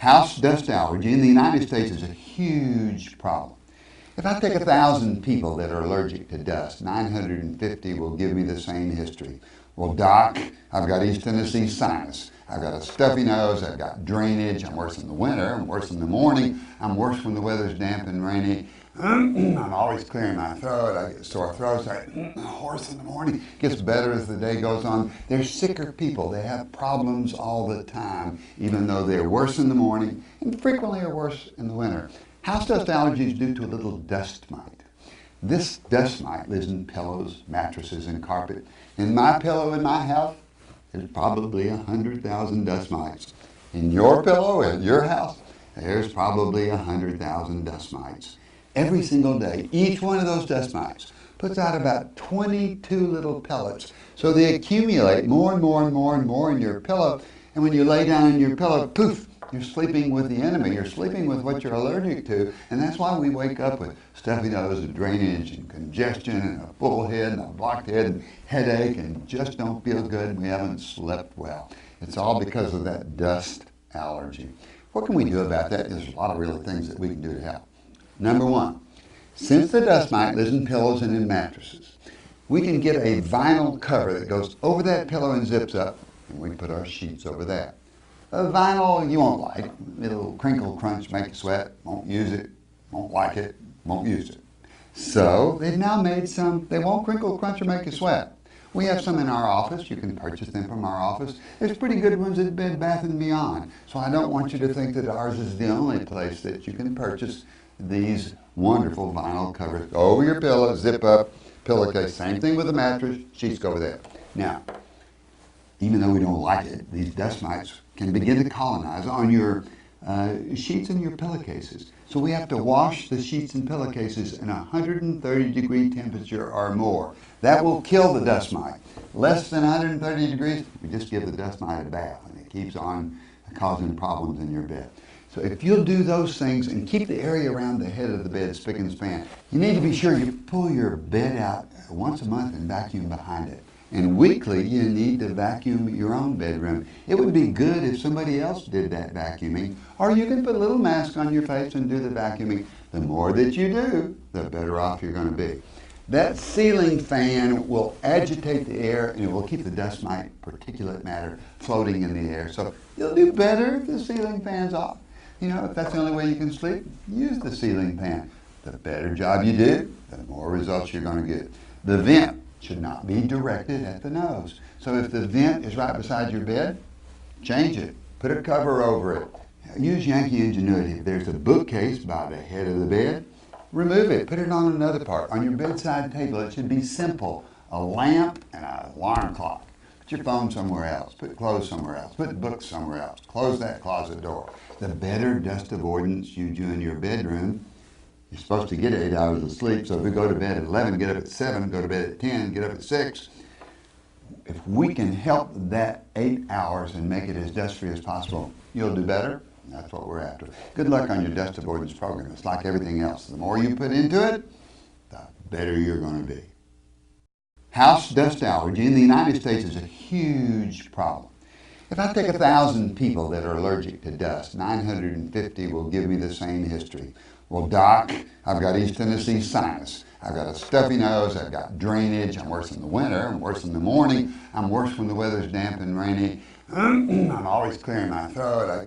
House dust allergy in the United States is a huge problem. If I take 1,000 people that are allergic to dust, 950 will give me the same history. Well, doc, I've got East Tennessee sinus. I've got a stuffy nose. I've got drainage. I'm worse in the winter. I'm worse in the morning. I'm worse when the weather's damp and rainy. I'm always clearing my throat. I get sore throats. I'm hoarse in the morning. It gets better as the day goes on. They're sicker people. They have problems all the time, even though they're worse in the morning and frequently are worse in the winter. House dust allergy is due to a little dust mite. This dust mite lives in pillows, mattresses, and carpet. In my pillow in my house, there's probably 100,000 dust mites. In your pillow at your house, there's probably 100,000 dust mites. Every single day, each one of those dust mites puts out about 22 little pellets. So they accumulate more and more and more and more in your pillow. And when you lay down in your pillow, poof, you're sleeping with the enemy. You're sleeping with what you're allergic to. And that's why we wake up with stuffy nose and drainage and congestion and a full head and a blocked head and headache and just don't feel good and we haven't slept well. It's all because of that dust allergy. What can we do about that? There's a lot of real things that we can do to help. Number one, since the dust mite lives in pillows and in mattresses, we can get a vinyl cover that goes over that pillow and zips up, and we put our sheets over that. A vinyl you won't like. It'll crinkle, crunch, make you sweat. Won't use it, won't like it, won't use it. So they've now made some, they won't crinkle, crunch, or make you sweat. We have some in our office. You can purchase them from our office. There's pretty good ones at Bed Bath & Beyond. So I don't want you to think that ours is the only place that you can purchase these wonderful vinyl covers. Go over your pillow, zip up, pillowcase. Same thing with the mattress. Sheets go over there. Now, even though we don't like it, these dust mites can begin to colonize on your sheets and your pillowcases. So we have to wash the sheets and pillowcases in 130-degree temperature or more. That will kill the dust mite. Less than 130 degrees, we just give the dust mite a bath, and it keeps on causing problems in your bed. So if you'll do those things and keep the area around the head of the bed spick and span, you need to be sure you pull your bed out once a month and vacuum behind it. And weekly, you need to vacuum your own bedroom. It would be good if somebody else did that vacuuming, or you can put a little mask on your face and do the vacuuming. The more that you do, the better off you're going to be. That ceiling fan will agitate the air and it will keep the dust mite particulate matter floating in the air. So you'll do better if the ceiling fan's off. You know, if that's the only way you can sleep, use the ceiling fan. The better job you do, the more results you're going to get. The vent should not be directed at the nose. So if the vent is right beside your bed, change it. Put a cover over it. Use Yankee ingenuity. If there's a bookcase by the head of the bed, remove it. Put it on another part. On your bedside table, it should be simple. A lamp and an alarm clock. Put your phone somewhere else. Put clothes somewhere else. Put books somewhere else. Close that closet door. The better dust avoidance you do in your bedroom, you're supposed to get 8 hours of sleep. So if we go to bed at 11, get up at 7, go to bed at 10, get up at 6. If we can help that 8 hours and make it as dust-free as possible, you'll do better. That's what we're after. Good luck on your dust avoidance program. It's like everything else. The more you put into it, the better you're going to be. House dust allergy in the United States is a huge problem. If I take 1,000 people that are allergic to dust, 950 will give me the same history. Well, doc, I've got East Tennessee sinus. I've got a stuffy nose. I've got drainage. I'm worse in the winter. I'm worse in the morning. I'm worse when the weather's damp and rainy. I'm always clearing my throat.